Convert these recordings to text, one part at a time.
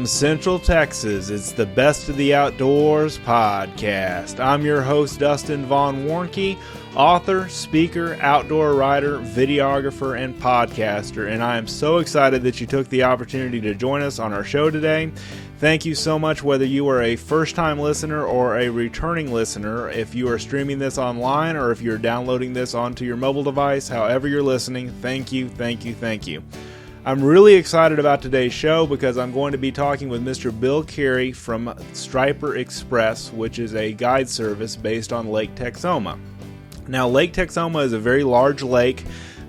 From Central Texas, it's the Best of the Outdoors podcast. I'm your host, Dustin Von Warnke, author, speaker, outdoor writer, videographer, and podcaster, and I am so excited that you took the opportunity to join us on our show today. Thank you so much, whether you are a first-time listener or a returning listener. If you are streaming this online or if you're downloading this onto your mobile device, however you're listening, thank you, thank you, thank you. I'm really excited about today's show because I'm going to be talking with Mr. Bill Carey from Striper Express, which is a guide service based on Lake Texoma. Now, Lake Texoma is a very large lake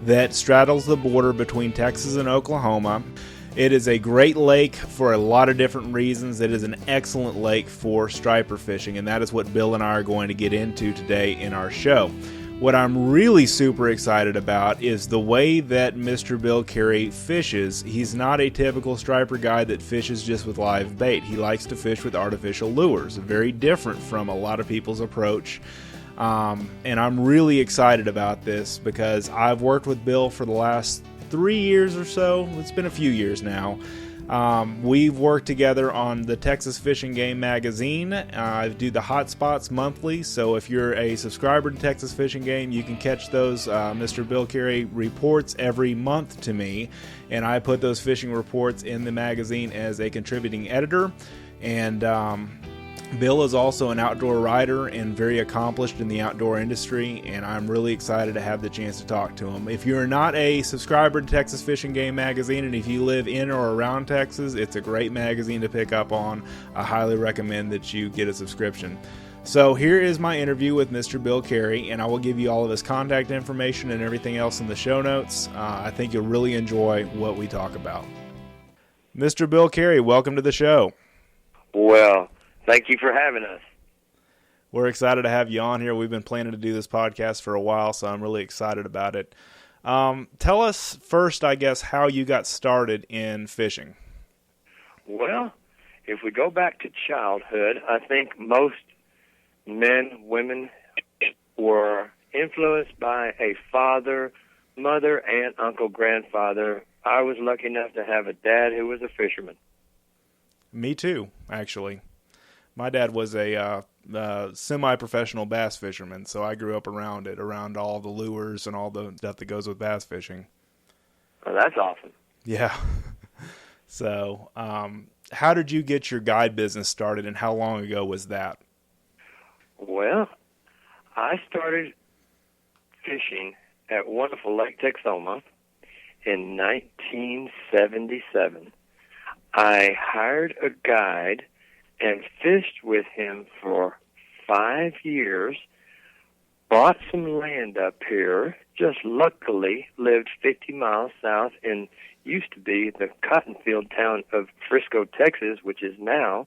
that straddles the border between Texas and Oklahoma. It is a great lake for a lot of different reasons. It is an excellent lake for striper fishing, and that is what Bill and I are going to get into today in our show. What I'm really super excited about is the way that Mr. Bill Carey fishes. He's not a typical striper guy that fishes just with live bait. He likes to fish with artificial lures, very different from a lot of people's approach. And I'm really excited about this because I've worked with Bill for the last 3 years or so. It's been a few years now. We've worked together on the Texas Fishing Game magazine. I do the Hot Spots monthly, so if you're a subscriber to Texas Fishing Game, you can catch those Mr. Bill Carey reports every month to me, and I put those fishing reports in the magazine as a contributing editor. And Bill is also an outdoor writer and very accomplished in the outdoor industry, and I'm really excited to have the chance to talk to him. If you're not a subscriber to Texas Fishing Game magazine, and if you live in or around Texas, it's a great magazine to pick up on. I highly recommend that you get a subscription. So here is my interview with Mr. Bill Carey, and I will give you all of his contact information and everything else in the show notes. I think you'll really enjoy what we talk about. Mr. Bill Carey, welcome to the show. Well, thank you for having us. We're excited to have you on here. We've been planning to do this podcast for a while, so I'm really excited about it. Tell us first, I guess, how you got started in fishing. Well, if we go back to childhood, I think most men, women were influenced by a father, mother, aunt, uncle, grandfather. I was lucky enough to have a dad who was a fisherman. Me too, actually. My dad was a semi-professional bass fisherman, so I grew up around it, around all the lures and all the stuff that goes with bass fishing. Oh, that's awesome. Yeah. So, how did you get your guide business started, and how long ago was that? Well, I started fishing at wonderful Lake Texoma in 1977. I hired a guide and fished with him for 5 years, bought some land up here, just luckily lived 50 miles south in used to be the cotton field town of Frisco, Texas, which is now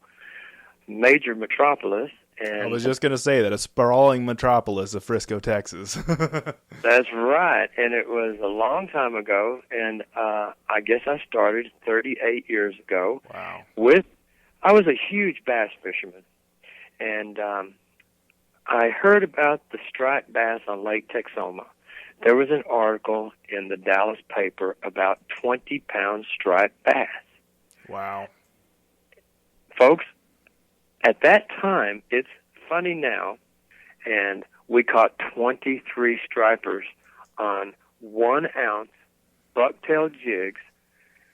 major metropolis. And I was just going to say that, a sprawling metropolis of Frisco, Texas. That's right, and it was a long time ago, and I guess I started 38 years ago. Wow. I was a huge bass fisherman, and I heard about the striped bass on Lake Texoma. There was an article in the Dallas paper about 20-pound striped bass. Wow. Folks, at that time, it's funny now, and we caught 23 stripers on 1-ounce bucktail jigs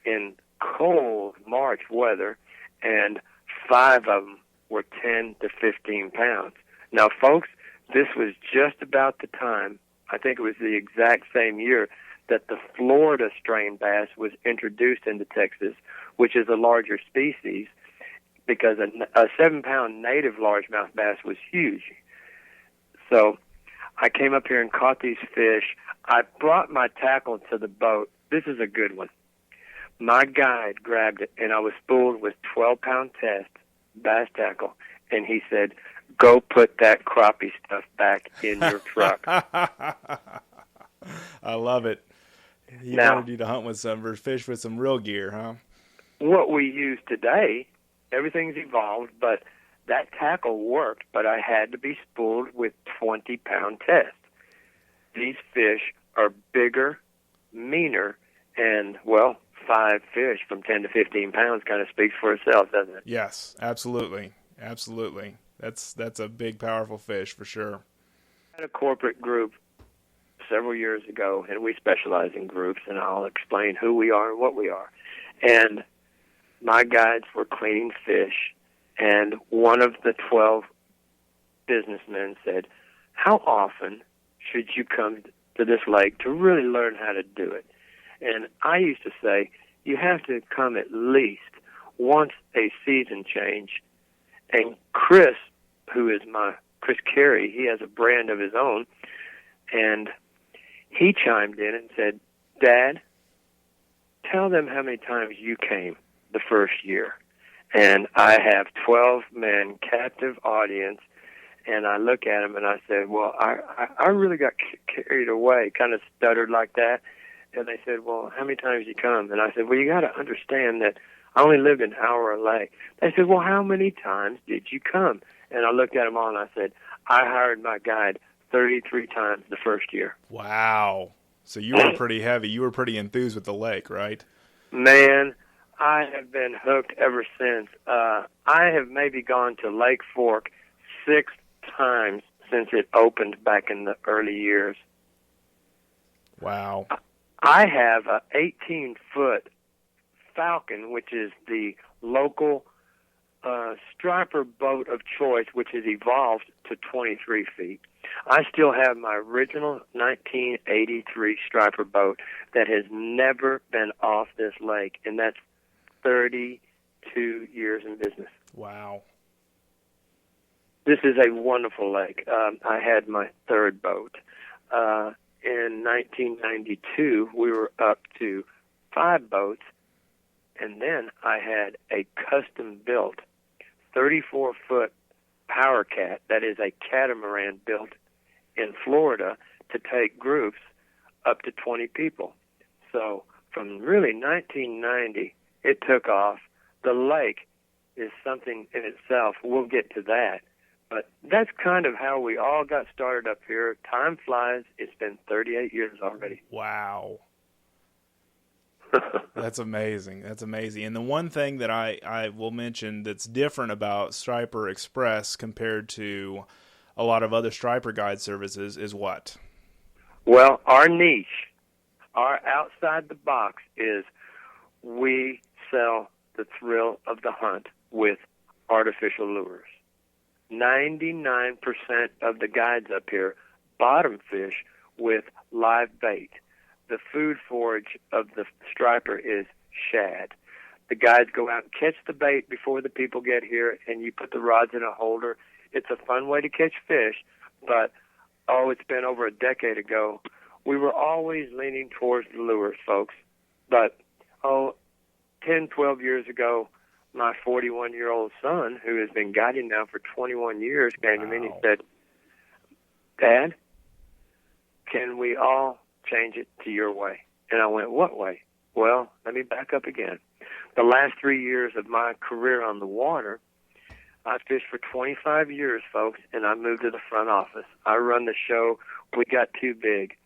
in cold March weather, and 5 of them were 10 to 15 pounds. Now, folks, this was just about the time, I think it was the exact same year, that the Florida strain bass was introduced into Texas, which is a larger species, because a 7-pound native largemouth bass was huge. So I came up here and caught these fish. I brought my tackle to the boat. This is a good one. My guide grabbed it, and I was spooled with 12-pound test bass tackle, and he said, "Go put that crappie stuff back in your truck." I love it. He wanted you to hunt with fish with some real gear, huh? What we use today, everything's evolved, but that tackle worked, but I had to be spooled with 20-pound test. These fish are bigger, meaner, and, well, 5 fish from 10 to 15 pounds kind of speaks for itself, doesn't it? Yes, absolutely. Absolutely. That's a big, powerful fish for sure. I had a corporate group several years ago, and we specialize in groups, and I'll explain who we are and what we are. And my guides were cleaning fish, and one of the 12 businessmen said, how often should you come to this lake to really learn how to do it? And I used to say, you have to come at least once a season change. And Chris, Chris Carey, he has a brand of his own, and he chimed in and said, Dad, tell them how many times you came the first year. And I have 12 men, captive audience, and I look at him and I said, well, I really got carried away, kind of stuttered like that. And they said, well, how many times you come? And I said, well, you got to understand that I only lived an hour away. They said, well, how many times did you come? And I looked at them all and I said, I hired my guide 33 times the first year. Wow. So you were pretty heavy. You were pretty enthused with the lake, right? Man, I have been hooked ever since. I have maybe gone to Lake Fork 6 times since it opened back in the early years. Wow. I have a 18-foot Falcon, which is the local striper boat of choice, which has evolved to 23 feet. I still have my original 1983 striper boat that has never been off this lake, and that's 32 years in business. Wow. This is a wonderful lake. I had my third boat. In 1992, we were up to 5 boats, and then I had a custom-built 34-foot Power Cat, that is a catamaran built in Florida to take groups up to 20 people. So from really 1990, it took off. The lake is something in itself. We'll get to that. But that's kind of how we all got started up here. Time flies. It's been 38 years already. Wow. That's amazing. That's amazing. And the one thing that I will mention that's different about Striper Express compared to a lot of other Striper guide services is what? Well, our niche, our outside the box is we sell the thrill of the hunt with artificial lures. 99% of the guides up here bottom fish with live bait. The food forage of the striper is shad. The guides go out and catch the bait before the people get here, and you put the rods in a holder. It's a fun way to catch fish, but, it's been over a decade ago. We were always leaning towards the lures, folks. But, 10, 12 years ago, my 41-year-old son, who has been guiding now for 21 years, came to me and he said, Dad, can we all change it to your way? And I went, what way? Well, let me back up again. The last 3 years of my career on the water, I fished for 25 years, folks, and I moved to the front office. I run the show. We got too big.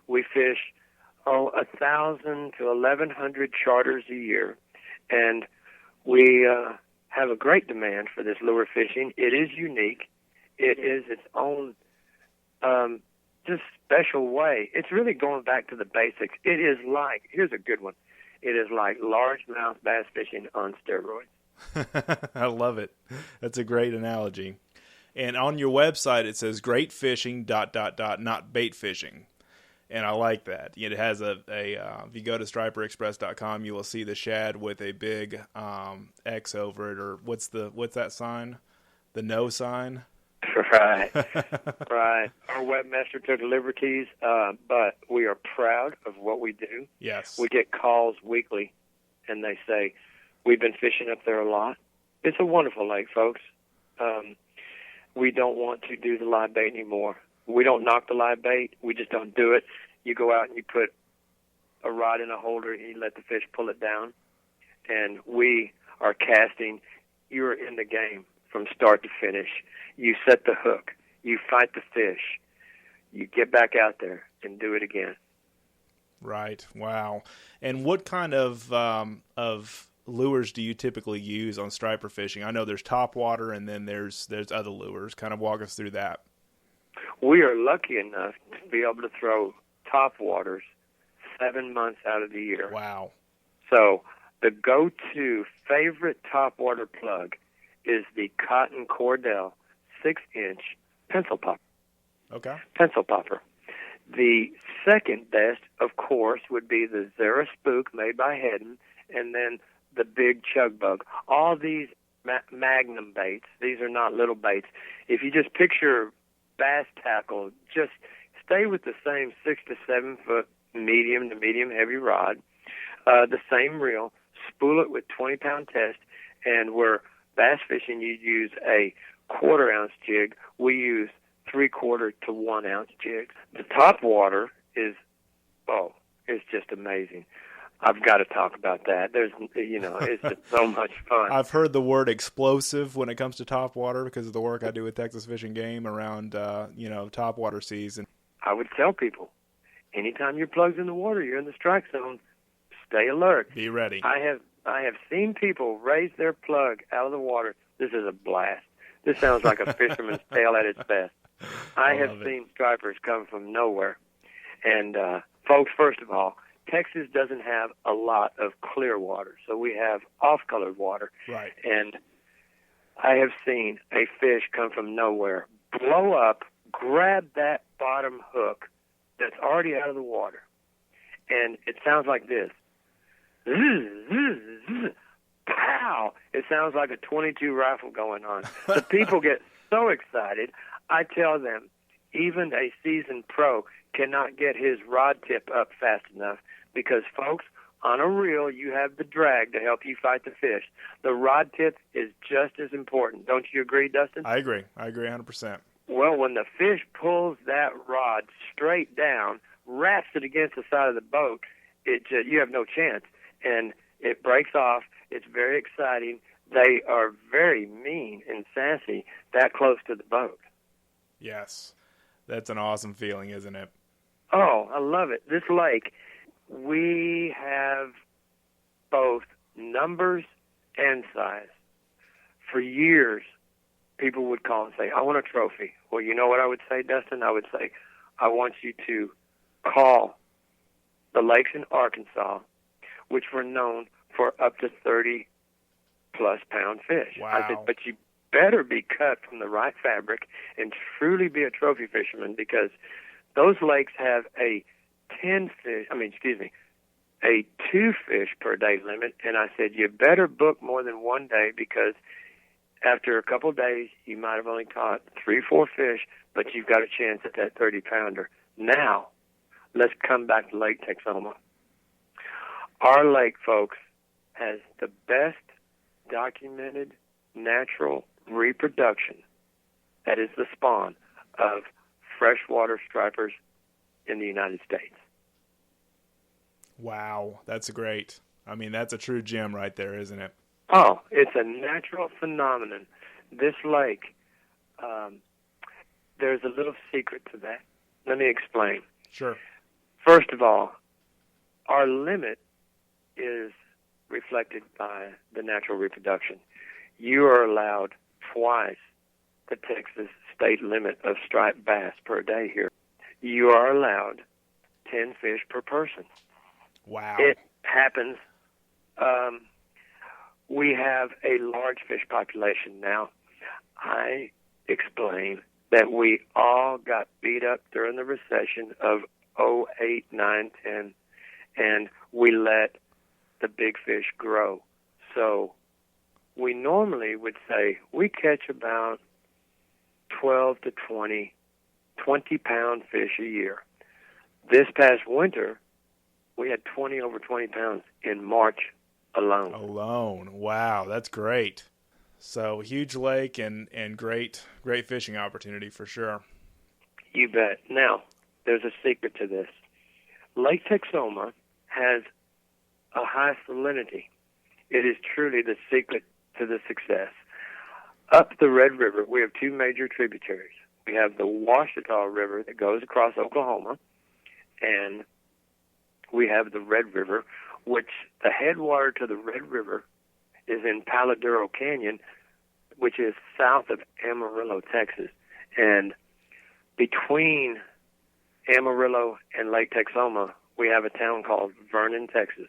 We fish, 1,000 to 1,100 charters a year, and we have a great demand for this lure fishing. It is unique. It is its own just special way. It's really going back to the basics. It is like, here's a good one, it is like largemouth bass fishing on steroids. I love it. That's a great analogy. And on your website, it says great fishing, ... not bait fishing. And I like that. It has if you go to striperexpress.com, you will see the shad with a big X over it, or what's that sign? The no sign? Right, right. Our webmaster took liberties, but we are proud of what we do. Yes. We get calls weekly, and they say, we've been fishing up there a lot. It's a wonderful lake, folks. We don't want to do the live bait anymore. We don't knock the live bait. We just don't do it. You go out and you put a rod in a holder and you let the fish pull it down. And we are casting. You're in the game from start to finish. You set the hook. You fight the fish. You get back out there and do it again. Right. Wow. And what kind of lures do you typically use on striper fishing? I know there's topwater and then there's other lures. Kind of walk us through that. We are lucky enough to be able to throw topwaters 7 months out of the year. Wow. So the go-to favorite topwater plug is the Cotton Cordell 6-inch pencil popper. Okay. Pencil popper. The second best, of course, would be the Zara Spook made by Hedden, and then the big Chug Bug. All these magnum baits, these are not little baits. If you just picture bass tackle, just stay with the same 6 to 7 foot medium to medium heavy rod, the same reel, spool it with 20-pound test, and where bass fishing you use a 1/4 ounce jig, we use 3/4 to 1 ounce jigs. The top water is just amazing. I've got to talk about that. It's just so much fun. I've heard the word explosive when it comes to topwater because of the work I do with Texas Fish and Game around, topwater season. I would tell people, anytime your plug's in the water, you're in the strike zone, stay alert. Be ready. I have seen people raise their plug out of the water. This is a blast. This sounds like a fisherman's tale at its best. I have seen stripers come from nowhere. And, folks, first of all, Texas doesn't have a lot of clear water, so we have off-colored water. Right. And I have seen a fish come from nowhere, blow up, grab that bottom hook that's already out of the water, and it sounds like this. Pow! It sounds like a .22 rifle going on. The people get so excited. I tell them, even a seasoned pro cannot get his rod tip up fast enough because, folks, on a reel, you have the drag to help you fight the fish. The rod tip is just as important. Don't you agree, Dustin? I agree 100%. Well, when the fish pulls that rod straight down, wraps it against the side of the boat, you have no chance. And it breaks off. It's very exciting. They are very mean and sassy that close to the boat. Yes. That's an awesome feeling, isn't it? Oh, I love it. This lake, we have both numbers and size. For years, people would call and say, I want a trophy. Well, you know what I would say, Dustin? I would say, I want you to call the lakes in Arkansas, which were known for up to 30-plus pound fish. Wow. I said, but you better be cut from the right fabric and truly be a trophy fisherman because those lakes have a 2 fish per day limit. And I said, you better book more than one day because after a couple of days, you might have only caught 3-4 fish, but you've got a chance at that 30-pounder. Now, let's come back to Lake Texoma. Our lake, folks, has the best documented natural reproduction, that is the spawn, of freshwater stripers in the United States. Wow, that's great. I mean, that's a true gem right there, isn't it? Oh, it's a natural phenomenon. This lake, there's a little secret to that. Let me explain. Sure. First of all, our limit is reflected by the natural reproduction. You are allowed twice the Texas state limit of striped bass per day here. You are allowed 10 fish per person. Wow. It happens. We have a large fish population now. I explain that we all got beat up during the recession of 08, 9, 10, and we let the big fish grow. So we normally would say we catch about 12 to 20-pound fish a year. This past winter, we had 20 over 20 pounds in March alone. Wow, that's great. So huge lake and great fishing opportunity for sure. You bet. Now, there's a secret to this. Lake Texoma has a high salinity. It is truly the secret to the success. Up the Red River, we have 2 major tributaries. We have the Ouachita River that goes across Oklahoma, and we have the Red River, which the headwater to the Red River is in Paladuro Canyon, which is south of Amarillo, Texas. And between Amarillo and Lake Texoma, we have a town called Vernon, Texas.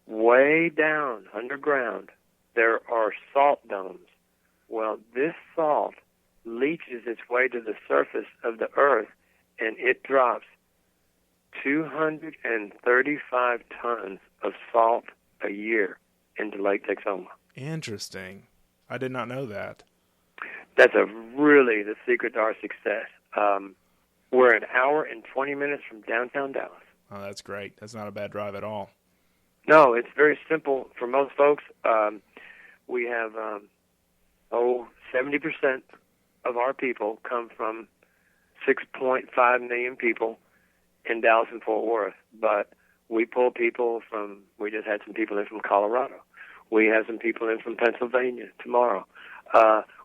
Way down underground, there are salt domes. Well, this salt leaches its way to the surface of the earth, and it drops 235 tons of salt a year into Lake Texoma. Interesting. I did not know that. That's really the secret to our success. We're an hour and 20 minutes from downtown Dallas. Oh, that's great. That's not a bad drive at all. No, it's very simple for most folks. We have 70% of our people come from 6.5 million people in Dallas and Fort Worth. But we pull people from, we just had some people in from Colorado. We have some people in from Pennsylvania tomorrow.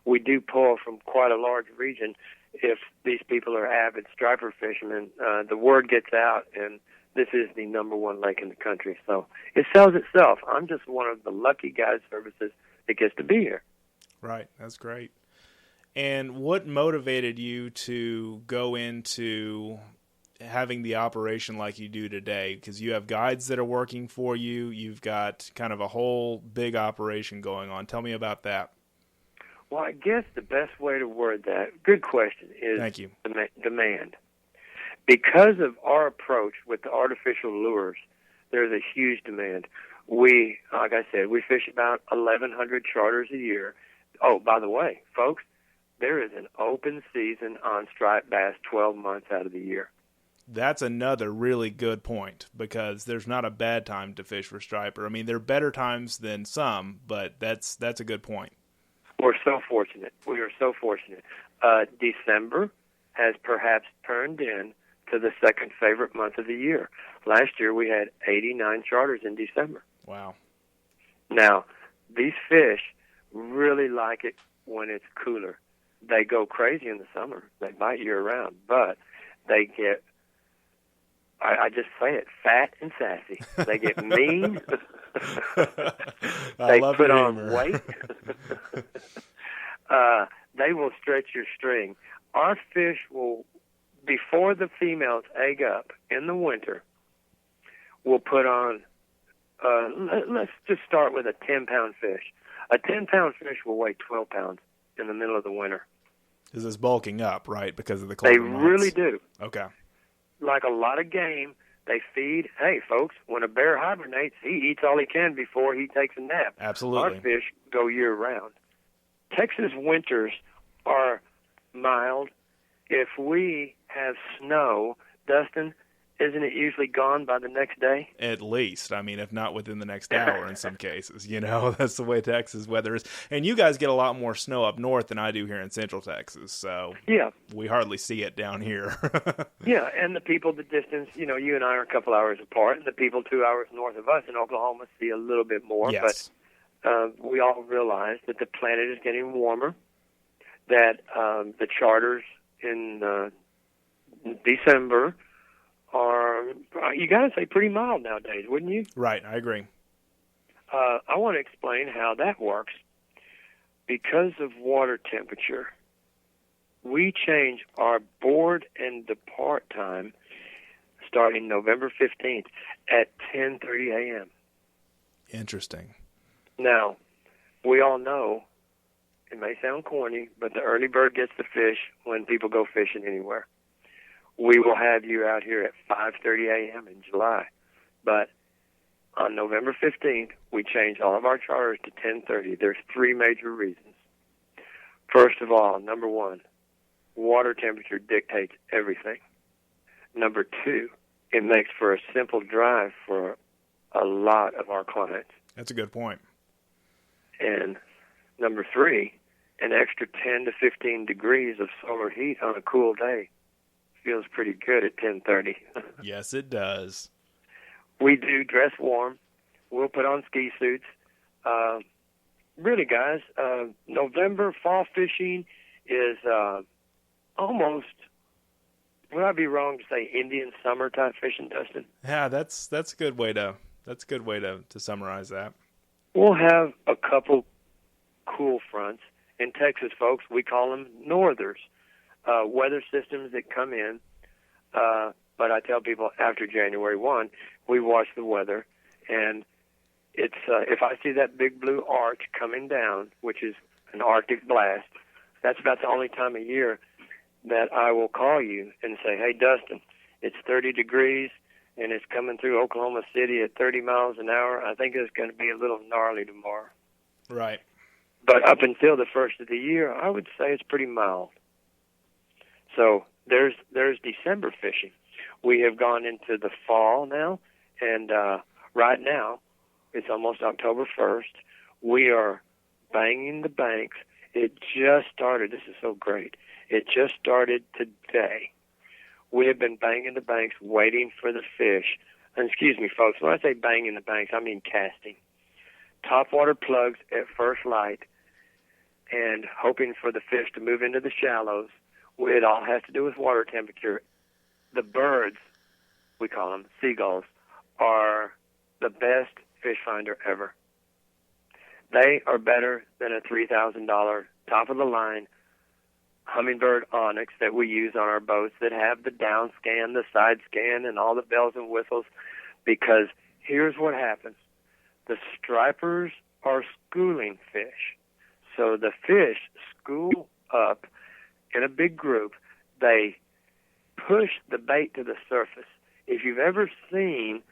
We do pull from quite a large region. If these people are avid striper fishermen, the word gets out, and this is the number one lake in the country. So it sells itself. I'm just one of the lucky guide services that gets to be here. Right. That's great. And what motivated you to go into having the operation like you do today? Because you have guides that are working for you. You've got kind of a whole big operation going on. Tell me about that. Well, I guess the best way to word that, good question, is Thank you. Demand. Because of our approach with the artificial lures, there's a huge demand. We, like I said, we fish about 1,100 charters a year. Oh, by the way, folks, there is an open season on striped bass 12 months out of the year. That's another really good point, because there's not a bad time to fish for striper. I mean, there are better times than some, but that's a good point. We're so fortunate. We are so fortunate. December has perhaps turned in to the second favorite month of the year. Last year we had 89 charters in December. Wow. Now, these fish really like it when it's cooler. They go crazy in the summer. They bite year-round, but they get, I just say it, fat and sassy. They get mean. They put on weight. They will stretch your string. Our fish will, before the females egg up in the winter, will put on, let's just start with a 10-pound fish. A 10-pound fish will weigh 12 pounds in the middle of the winter. This is bulking up, right, because of the colder months? They really do. Okay. Like a lot of game, they feed. Hey, folks, when a bear hibernates, he eats all he can before he takes a nap. Absolutely. Our fish go year-round. Texas winters are mild. If we have snow, Dustin, isn't it usually gone by the next day? At least. I mean, if not within the next hour in some cases. You know, that's the way Texas weather is. And you guys get a lot more snow up north than I do here in Central Texas. So yeah, we hardly see it down here. Yeah, and the people, the distance, you know, you and I are a couple hours apart, and the people 2 hours north of us in Oklahoma see a little bit more. Yes. But we all realize that the planet is getting warmer, that the charters in December are, you got to say, pretty mild nowadays, wouldn't you? Right, I agree. I want to explain how that works. Because of water temperature, we change our board and depart time starting November 15th at 10:30 a.m. Interesting. Now, we all know, it may sound corny, but the early bird gets the fish when people go fishing anywhere. We will have you out here at 5:30 a.m. in July. But on November 15th, we change all of our charters to 10:30. There's three major reasons. First of all, number one, water temperature dictates everything. Number two, it makes for a simple drive for a lot of our clients. That's a good point. And number three, an extra 10 to 15 degrees of solar heat on a cool day feels pretty good at 10:30. Yes, it does. We do dress warm. We'll put on ski suits. Really, guys, November fall fishing is almost would I be wrong to say Indian summer type fishing, Dustin? Yeah, that's a good way to summarize that. We'll have a couple cool fronts. In Texas, folks, we call them northers, weather systems that come in. But I tell people after January 1, we watch the weather, and it's if I see that big blue arch coming down, which is an Arctic blast, that's about the only time of year that I will call you and say, hey, Dustin, it's 30 degrees, and it's coming through Oklahoma City at 30 miles an hour. I think it's going to be a little gnarly tomorrow. Right. But up until the first of the year, I would say it's pretty mild. So there's December fishing. We have gone into the fall now, and right now, it's almost October 1st. We are banging the banks. It just started. This is so great. It just started today. We have been banging the banks, waiting for the fish. And excuse me, folks, when I say banging the banks, I mean casting. Topwater plugs at first light and hoping for the fish to move into the shallows. It all has to do with water temperature. The birds, we call them seagulls, are the best fish finder ever. They are better than a $3,000 top-of-the-line hummingbird onyx that we use on our boats that have the down scan, the side scan, and all the bells and whistles, because here's what happens. The stripers are schooling fish. So the fish school up in a big group. They push the bait to the surface. If you've ever seen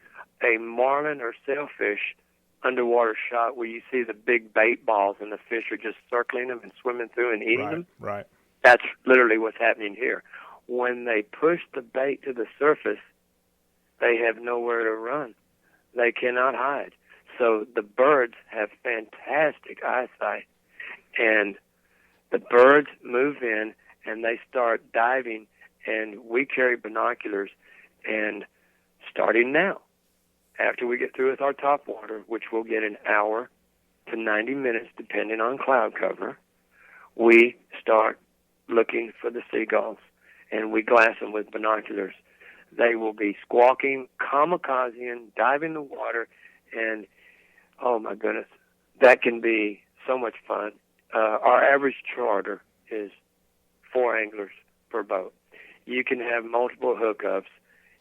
a marlin or sailfish underwater shot where you see the big bait balls and the fish are just circling them and swimming through and eating them, right. That's literally what's happening here. When they push the bait to the surface, they have nowhere to run. They cannot hide. So the birds have fantastic eyesight, and the birds move in and they start diving, and we carry binoculars, and starting now, after we get through with our top water, which we'll get an hour to 90 minutes depending on cloud cover, we start looking for the seagulls, and we glass them with binoculars. They will be squawking, kamikazeing, diving the water, and oh my goodness, that can be so much fun. Our average charter is 4 anglers per boat. You can have multiple hookups.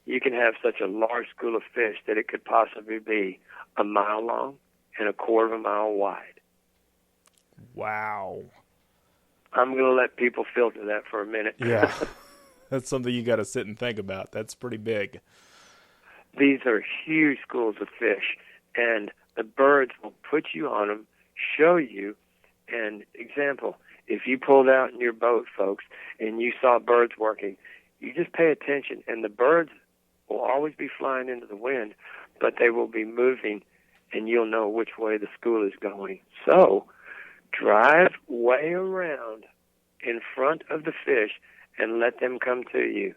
You can have such a large school of fish that it could possibly be a mile long and a quarter of a mile wide. Wow. I'm going to let people filter that for a minute. Yeah, that's something you got to sit and think about. That's pretty big. These are huge schools of fish, and the birds will put you on them, show you, and example, if you pulled out in your boat, folks, and you saw birds working, you just pay attention, and the birds will always be flying into the wind, but they will be moving, and you'll know which way the school is going. So drive way around in front of the fish and let them come to you.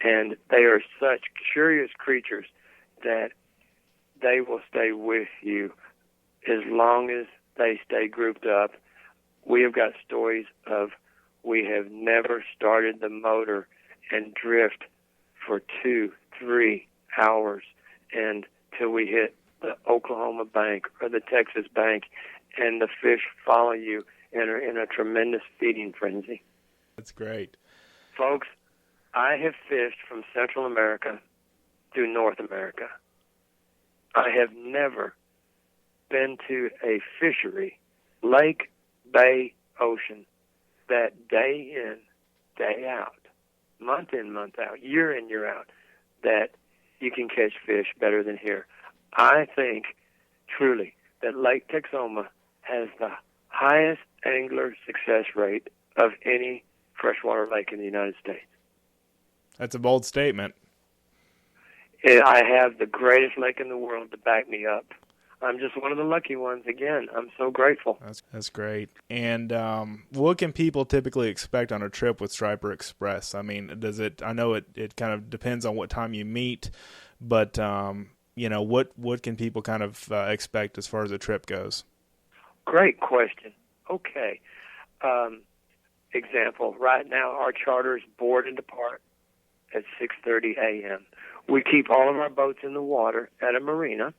And they are such curious creatures that they will stay with you as long as they stay grouped up. We have got stories of we have never started the motor and drift for 2-3 hours until we hit the Oklahoma bank or the Texas bank, and the fish follow you and are in a tremendous feeding frenzy. That's great. Folks, I have fished from Central America to North America. I have never been to a fishery, lake, bay, ocean, that day in, day out, month in, month out, year in, year out, that you can catch fish better than here. I think, truly, that Lake Texoma has the highest angler success rate of any freshwater lake in the United States. That's a bold statement. I have the greatest lake in the world to back me up. I'm just one of the lucky ones. Again, I'm so grateful. That's great. And what can people typically expect on a trip with Striper Express? I mean, I know it kind of depends on what time you meet, but what can people kind of expect as far as a trip goes? Great question. Okay. Example, right now our charter is board and depart at 6:30 a.m. We keep all of our boats in the water at a marina,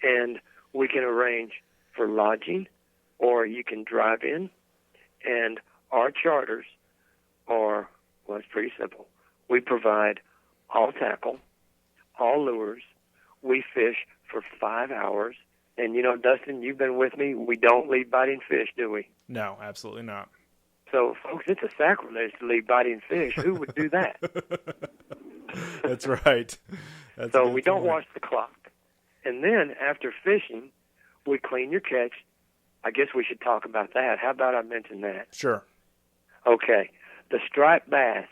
and we can arrange for lodging, or you can drive in, and our charters are, well, it's pretty simple. We provide all tackle, all lures. We fish for 5 hours. And, Dustin, you've been with me. We don't leave biting fish, do we? No, absolutely not. So, folks, it's a sacrilege to leave biting fish. Who would do that? That's right. So we don't watch the clock. And then after fishing, we clean your catch. I guess we should talk about that. How about I mention that? Sure. Okay. The striped bass,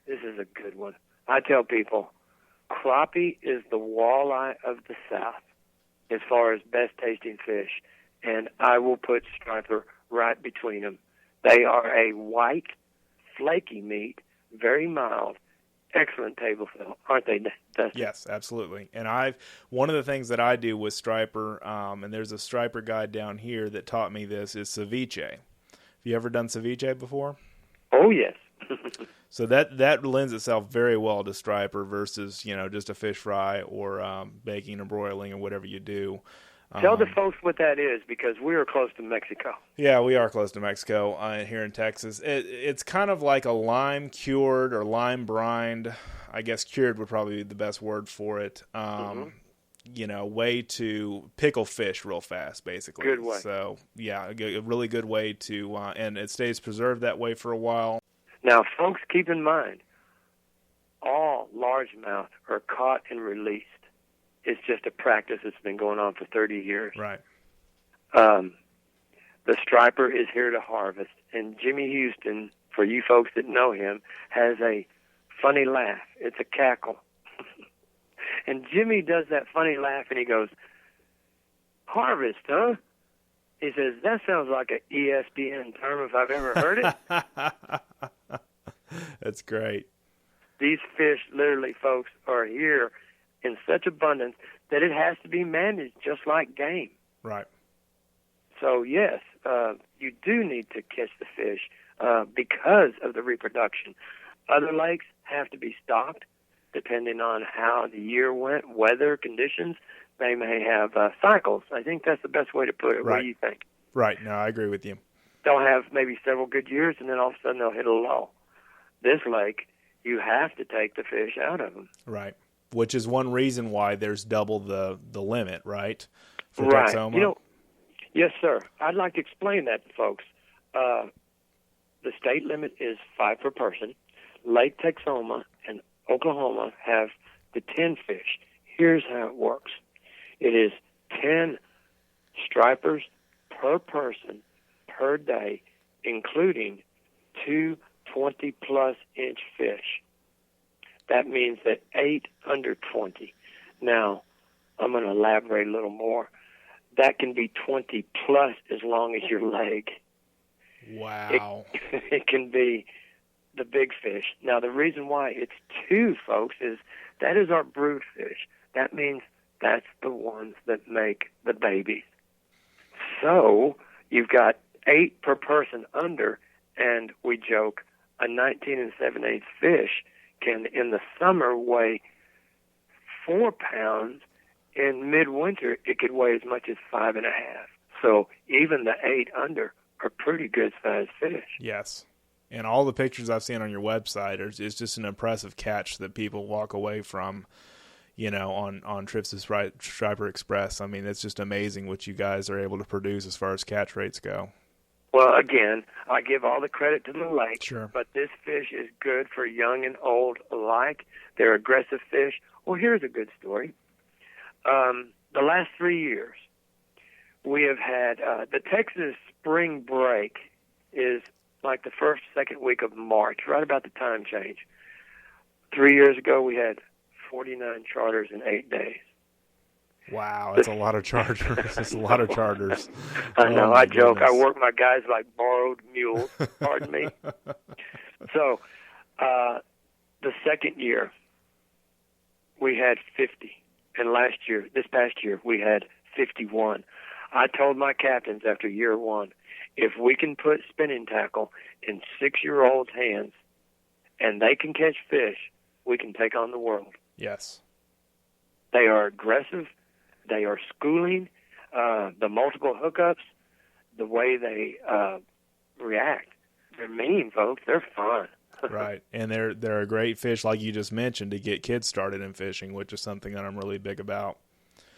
this is a good one. I tell people, crappie is the walleye of the South as far as best tasting fish, and I will put striper right between them. They are a white, flaky meat, very mild, excellent table fill, aren't they, Dustin? Yes, absolutely. And one of the things that I do with striper, and there's a striper guide down here that taught me this, is ceviche. Have you ever done ceviche before? Oh, yes. So that lends itself very well to striper versus, just a fish fry or baking or broiling or whatever you do. Tell the folks what that is, because we are close to Mexico. Yeah, we are close to Mexico here in Texas. It's kind of like a lime cured or lime brined. I guess cured would probably be the best word for it. Way to pickle fish real fast, basically. Good way. So, yeah, a really good way to, and it stays preserved that way for a while. Now, folks, keep in mind, all largemouth are caught and released. It's just a practice that's been going on for 30 years. Right. The striper is here to harvest, and Jimmy Houston, for you folks that know him, has a funny laugh. It's a cackle. And Jimmy does that funny laugh, and he goes, "Harvest, huh?" He says, "That sounds like an ESPN term if I've ever heard it." That's great. These fish, literally, folks, are here in such abundance that it has to be managed just like game. Right. So, yes, you do need to catch the fish because of the reproduction. Other lakes have to be stocked depending on how the year went, weather conditions. They may have cycles. I think that's the best way to put it. Right. What do you think? Right. No, I agree with you. They'll have maybe several good years, and then all of a sudden they'll hit a lull. This lake, you have to take the fish out of them. Right. Which is one reason why there's double the limit, right? For right. Texoma. Yes, sir. I'd like to explain that to folks. The state limit is 5 per person. Lake Texoma and Oklahoma have the 10 fish. Here's how it works. It is 10 stripers per person per day, including 2 20-plus inch fish. That means that 8 under 20. Now, I'm going to elaborate a little more. That can be 20-plus as long as your leg. Wow. It can be the big fish. Now, the reason why it's 2, folks, is that is our brood fish. That means that's the ones that make the babies. So you've got 8 per person under, and we joke, a 19 7/8 fish can, in the summer, weigh 4 pounds. In midwinter, it could weigh as much as 5.5. So even the 8 under are pretty good-sized fish. Yes. And all the pictures I've seen on your website is just an impressive catch that people walk away from, on trips to Striper Express. I mean, it's just amazing what you guys are able to produce as far as catch rates go. Well, again, I give all the credit to the lake, Sure. But this fish is good for young and old alike. They're aggressive fish. Well, here's a good story. The last 3 years, we have had the Texas spring break is like the first, second week of March, right about the time change. 3 years ago, we had 49 charters in 8 days. Wow, that's a lot of charters. That's a lot of charters. I know, I joke. Goodness. I work my guys like borrowed mules. Pardon me. So, the second year, we had 50. And this past year, we had 51. I told my captains after year 1, if we can put spinning tackle in 6-year-olds' hands and they can catch fish, we can take on the world. Yes. They are aggressive. They are schooling. The multiple hookups, the way they react. They're mean, folks. They're fun. Right. And they're a great fish, like you just mentioned, to get kids started in fishing, which is something that I'm really big about.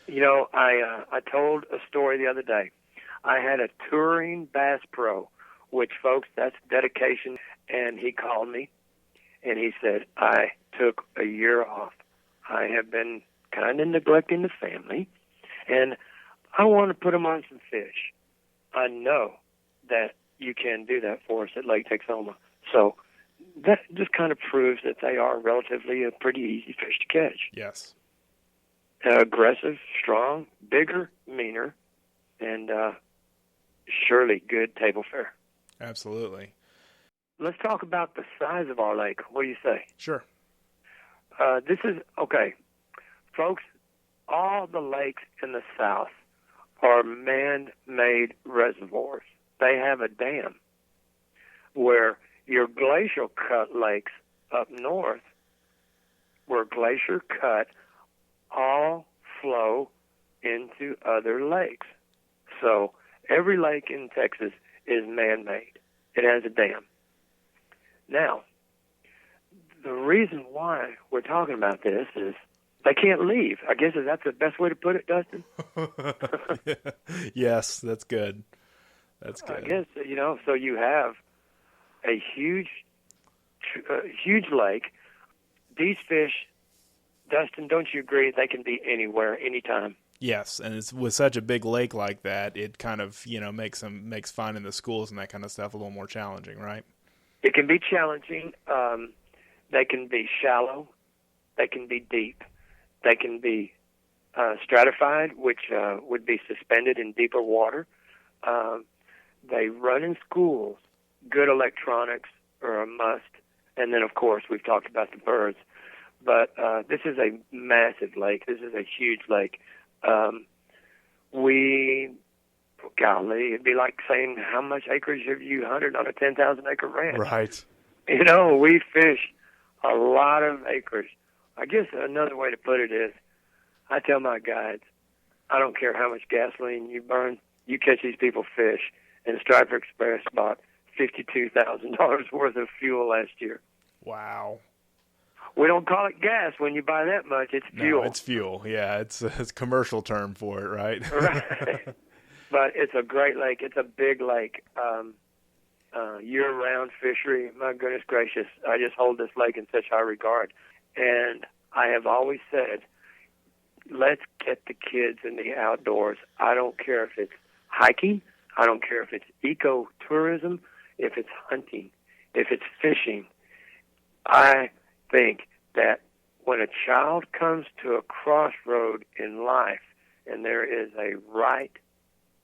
You know, I told a story the other day. I had a touring bass pro, which, folks, that's dedication. And he called me, and he said, I took a year off. I have been kind of neglecting the family, and I want to put them on some fish. I know that you can do that for us at Lake Texoma. So that just kind of proves that they are relatively a pretty easy fish to catch. Yes. Aggressive, strong, bigger, meaner, and surely good table fare. Absolutely. Let's talk about the size of our lake. What do you say? Sure. This is, okay, folks, all the lakes in the South are man-made reservoirs. They have a dam where your glacial cut lakes up north, where glacier cut, all flow into other lakes. So every lake in Texas is man-made. It has a dam. Now, the reason why we're talking about this is they can't leave. I guess that's the best way to put it, Dustin. Yes, that's good. That's good. I guess, you know, so you have a huge lake. These fish, Dustin, don't you agree, they can be anywhere, anytime? Yes, and it's with such a big lake like that, it kind of, you know, makes finding the schools and that kind of stuff a little more challenging, right? It can be challenging. They can be shallow. They can be deep. They can be stratified, which would be suspended in deeper water. They run in schools. Good electronics are a must. And then, of course, we've talked about the birds. But this is a massive lake. This is a huge lake. Golly, it'd be like saying how much acreage have you hunted on a 10,000-acre ranch? Right. You know, we fish a lot of acres. I guess another way to put it is, I tell my guides, I don't care how much gasoline you burn, you catch these people fish. And Striper Express bought $52,000 worth of fuel last year. Wow. We don't call it gas when you buy that much. It's fuel. No, it's fuel. Yeah, it's a commercial term for it, right? Right. But it's a great lake. It's a big lake. Year-round fishery. My goodness gracious, I just hold this lake in such high regard. And I have always said, let's get the kids in the outdoors. I don't care if it's hiking. I don't care if it's ecotourism, if it's hunting, if it's fishing. I think that when a child comes to a crossroad in life and there is a right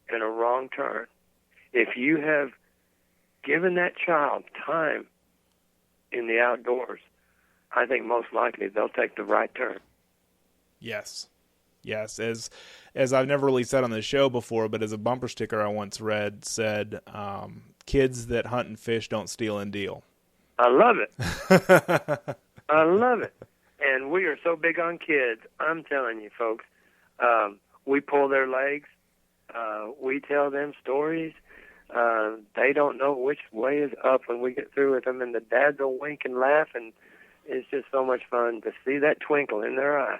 and a wrong turn, if you have given that child time in the outdoors, I think most likely they'll take the right turn. Yes. Yes, as I've never really said on the show before, but as a bumper sticker I once read said, kids that hunt and fish don't steal and deal. I love it. I love it. And we are so big on kids. I'm telling you, folks, we pull their legs. We tell them stories. They don't know which way is up when we get through with them, and the dads will wink and laugh, and it's just so much fun to see that twinkle in their eye.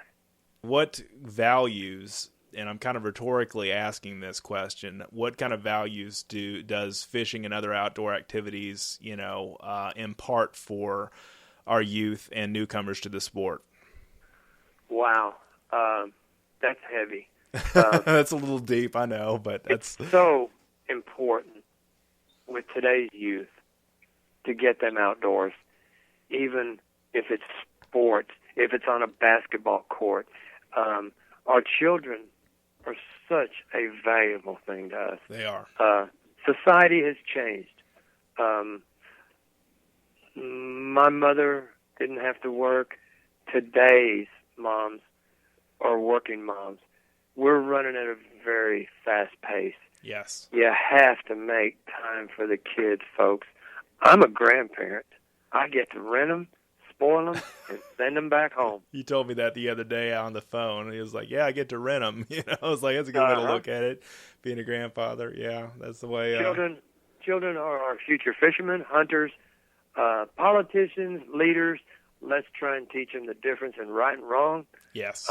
What values, and I'm kind of rhetorically asking this question, what kind of values does fishing and other outdoor activities, impart for our youth and newcomers to the sport? Wow, that's heavy. That's a little deep, I know, but that's so important with today's youth to get them outdoors, even if it's sports, if it's on a basketball court. Our children are such a valuable thing to us. They are. Society has changed. My mother didn't have to work. Today's moms are working moms. We're running at a very fast pace. Yes. You have to make time for the kids, folks. I'm a grandparent. I get to rent them, spoil them, and send them back home. You told me that the other day on the phone. And he was like, "Yeah, I get to rent them." I was like, "That's a good way to look at it." Being a grandfather, yeah, that's the way. Children are our future fishermen, hunters, politicians, leaders. Let's try and teach them the difference in right and wrong. Yes.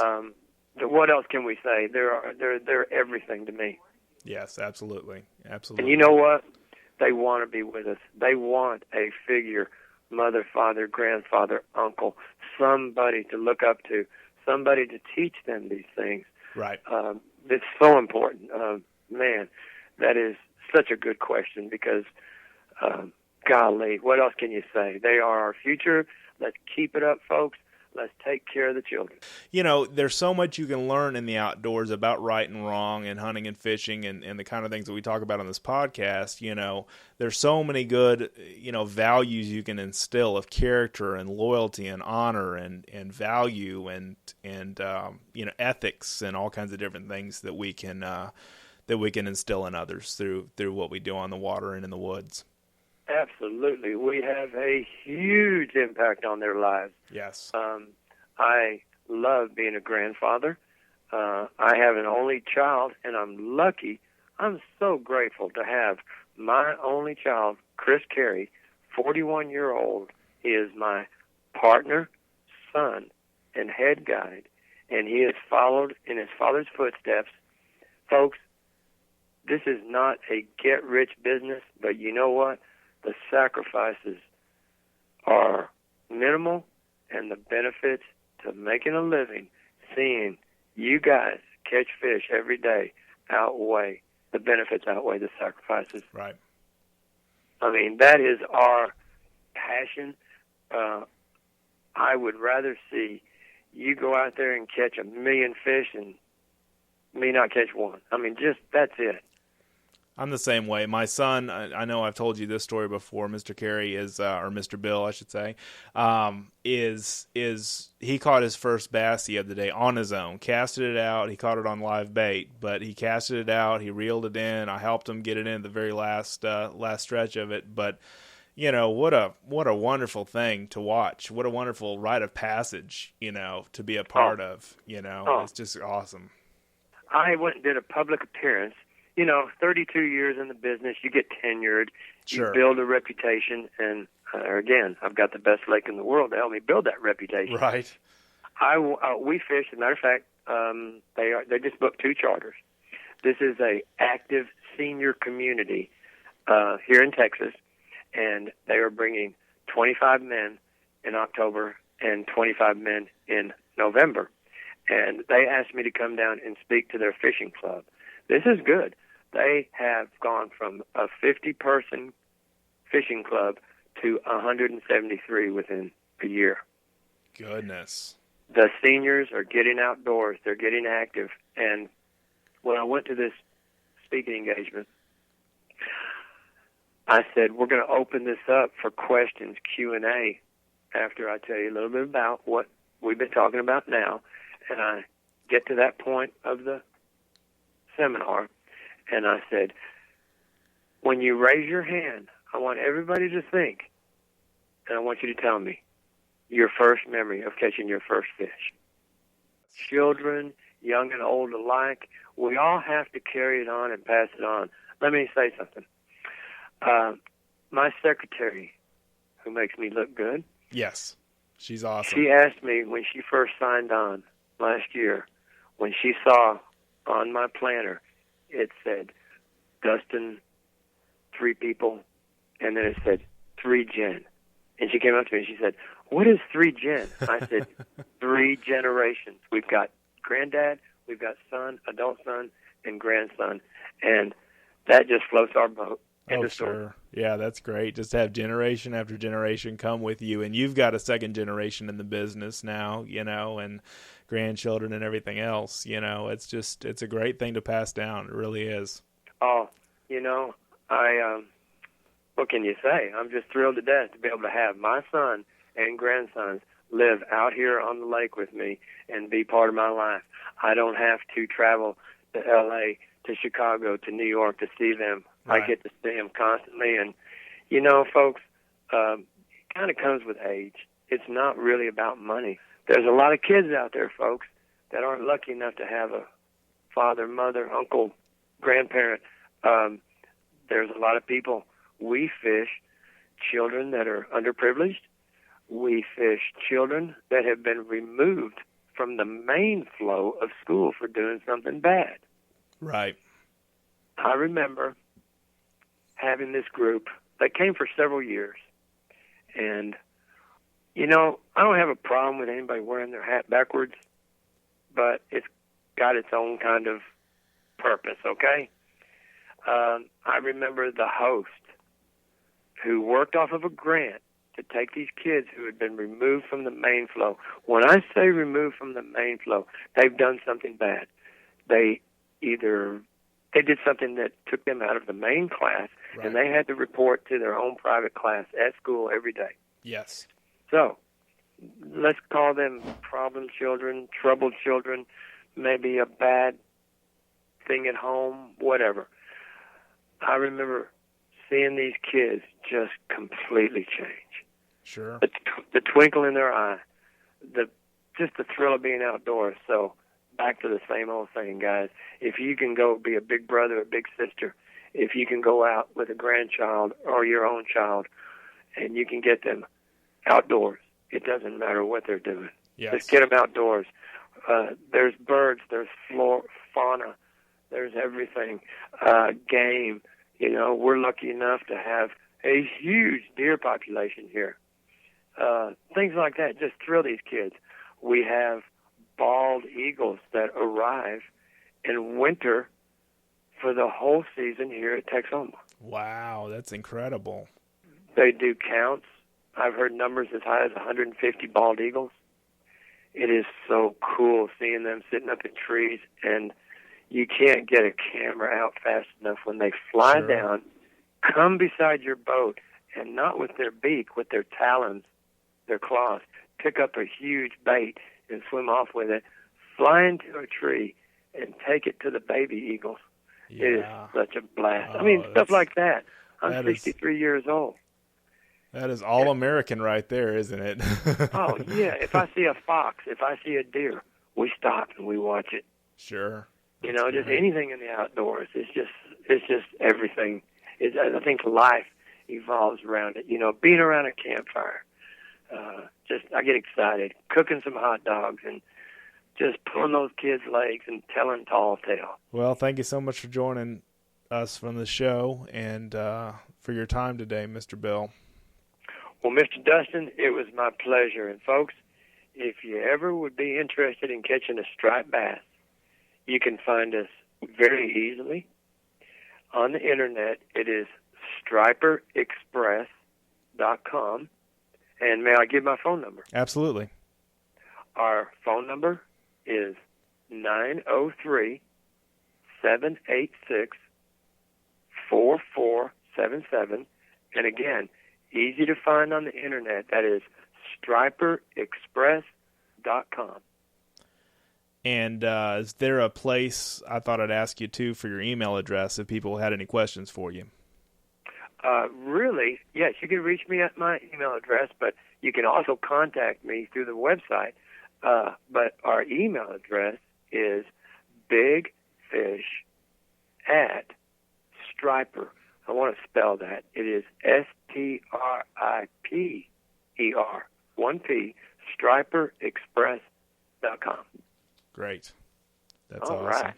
What else can we say? They're everything to me. Yes, absolutely. And you know what? They want to be with us. They want a figure, mother, father, grandfather, uncle, somebody to look up to, somebody to teach them these things. Right. It's so important. Man, that is such a good question because, golly, what else can you say? They are our future. Let's keep it up, folks. Let's take care of the children. There's so much you can learn in the outdoors about right and wrong and hunting and fishing and the kind of things that we talk about on this podcast. There's so many good, values you can instill of character and loyalty and honor and value and ethics and all kinds of different things that we can instill in others through what we do on the water and in the woods. Absolutely. We have a huge impact on their lives. Yes. I love being a grandfather. I have an only child, and I'm lucky. I'm so grateful to have my only child, Chris Carey, 41-year-old. He is my partner, son, and head guide, and he has followed in his father's footsteps. Folks, this is not a get-rich business, but you know what? The sacrifices are minimal, and the benefits to making a living, seeing you guys catch fish every day, outweigh the sacrifices. Right. I mean, that is our passion. I would rather see you go out there and catch 1 million fish and me not catch one. I mean, that's it. I'm the same way. My son, I know I've told you this story before. Mr. Carey is, or Mr. Bill, I should say, he caught his first bass the other day on his own. Casted it out. He caught it on live bait, but he casted it out. He reeled it in. I helped him get it in the very last stretch of it. But what a wonderful thing to watch. What a wonderful rite of passage, to be a part of. It's just awesome. I went and did a public appearance. 32 years in the business, you get tenured, Sure. You build a reputation, and again, I've got the best lake in the world to help me build that reputation. Right. We fish. As a matter of fact, they just booked 2 charters. This is a active senior community here in Texas, and they are bringing 25 men in October and 25 men in November. And they asked me to come down and speak to their fishing club. This is good. They have gone from a 50-person fishing club to 173 within a year. Goodness. The seniors are getting outdoors. They're getting active. And when I went to this speaking engagement, I said, we're going to open this up for questions, Q&A, after I tell you a little bit about what we've been talking about now. And I get to that point of the seminar, and I said, when you raise your hand, I want everybody to think, and I want you to tell me your first memory of catching your first fish. Children, young and old alike, we all have to carry it on and pass it on. Let me say something. My secretary, who makes me look good. Yes, she's awesome. She asked me when she first signed on last year, when she saw on my planner, it said, Dustin, 3 people, and then it said 3 Gen. And she came up to me and she said, what is 3 Gen? I said, 3 generations. We've got granddad, we've got son, adult son, and grandson. And that just floats our boat. Oh, sure. Yeah, that's great. Just to have generation after generation come with you. And you've got a second generation in the business now, and grandchildren and everything else. It's a great thing to pass down. It really is. Oh, what can you say? I'm just thrilled to death to be able to have my son and grandsons live out here on the lake with me and be part of my life. I don't have to travel to L.A., to Chicago, to New York to see them. Right. I get to see them constantly. And, folks, it kind of comes with age. it's not really about money. There's a lot of kids out there, folks, that aren't lucky enough to have a father, mother, uncle, grandparent. There's a lot of people. We fish children that are underprivileged. We fish children that have been removed from the main flow of school for doing something bad. Right. I remember having this group that came for several years. And, you know, I don't have a problem with anybody wearing their hat backwards, but it's got its own kind of purpose, okay? I remember the host who worked off of a grant to take these kids who had been removed from the main flow. When I say removed from the main flow, they've done something bad. They did something that took them out of the main class, right, and they had to report to their own private class at school every day. Yes. So let's call them problem children, troubled children, maybe a bad thing at home, whatever. I remember seeing these kids just completely change. Sure. The twinkle in their eye, just the thrill of being outdoors. So back to the same old thing, guys. If you can go be a big brother or big sister, if you can go out with a grandchild or your own child, and you can get them outdoors, it doesn't matter what they're doing. Yes. Just get them outdoors. There's birds, there's fauna, there's everything, game. You know, we're lucky enough to have a huge deer population here. Things like that just thrill these kids. We have bald eagles that arrive in winter for the whole season here at Texoma. Wow, that's incredible. They do counts. I've heard numbers as high as 150 bald eagles. It is so cool seeing them sitting up in trees, and you can't get a camera out fast enough when they fly Sure. down, come beside your boat, and not with their beak, with their talons, their claws, pick up a huge bait and swim off with it, fly into a tree, and take it to the baby eagles. Yeah. It is such a blast. Oh, I mean, stuff like that. I'm that 63 years old. That is all American right there, isn't it? Oh, yeah. If I see a fox, if I see a deer, we stop and we watch it. Sure. You know, That's just great. anything in the outdoors. It's just everything. I think life evolves around it. You know, being around a campfire. I get excited. Cooking some hot dogs and just pulling those kids' legs and telling tall tale. Well, thank you so much for joining us from the show and for your time today, Mr. Bill. Well, Mr. Dustin, it was my pleasure. And, folks, if you ever would be interested in catching a striped bass, you can find us very easily on the Internet. It is striperexpress.com. And may I give my phone number? Absolutely. Our phone number is 903-786-4477. And again, easy to find on the Internet. That is striperexpress.com. And is there a place, I thought I'd ask you too, for your email address if people had any questions for you? Really, yes, you can reach me at my email address, but you can also contact me through the website. But our email address is bigfish@striper. I want to spell that. It is STRIPER, 1P, striperexpress.com. Great. That's All awesome. right.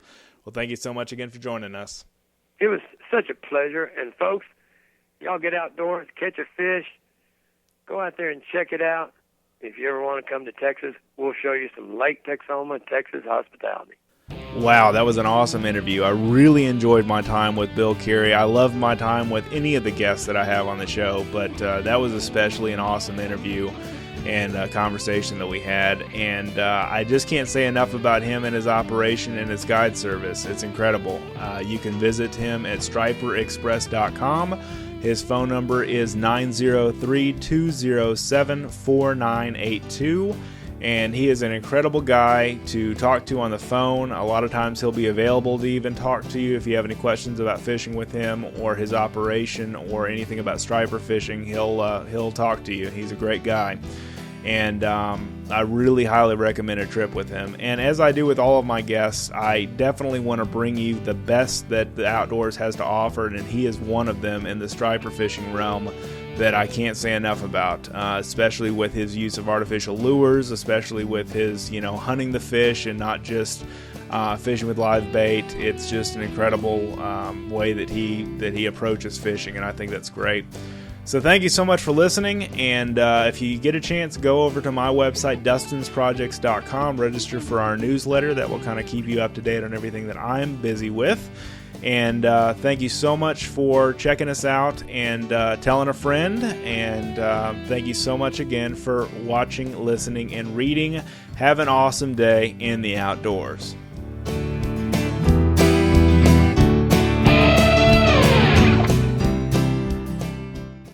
Well, thank you so much again for joining us. It was such a pleasure. And, folks, y'all get outdoors, catch a fish, go out there and check it out. If you ever want to come to Texas, we'll show you some Lake Texoma, Texas hospitality. Wow, that was an awesome interview. I really enjoyed my time with Bill Carey. I love my time with any of the guests that I have on the show, but that was especially an awesome interview and conversation that we had. And I just can't say enough about him and his operation and his guide service. It's incredible. You can visit him at striperexpress.com. His phone number is 903-207-4982. And he is an incredible guy to talk to on the phone. A lot of times he'll be available to even talk to you if you have any questions about fishing with him or his operation or anything about striper fishing. He'll talk to you. He's a great guy. And I really highly recommend a trip with him. And as I do with all of my guests, I definitely want to bring you the best that the outdoors has to offer, and he is one of them in the striper fishing realm that I can't say enough about, especially with his use of artificial lures, especially with his, hunting the fish and not just fishing with live bait. It's just an incredible way that he approaches fishing, and I think that's great. So thank you so much for listening, and if you get a chance, go over to my website, dustinsprojects.com, register for our newsletter that will kind of keep you up to date on everything that I'm busy with. And thank you so much for checking us out and telling a friend, and thank you so much again for watching, listening, and reading. Have an awesome day in the outdoors.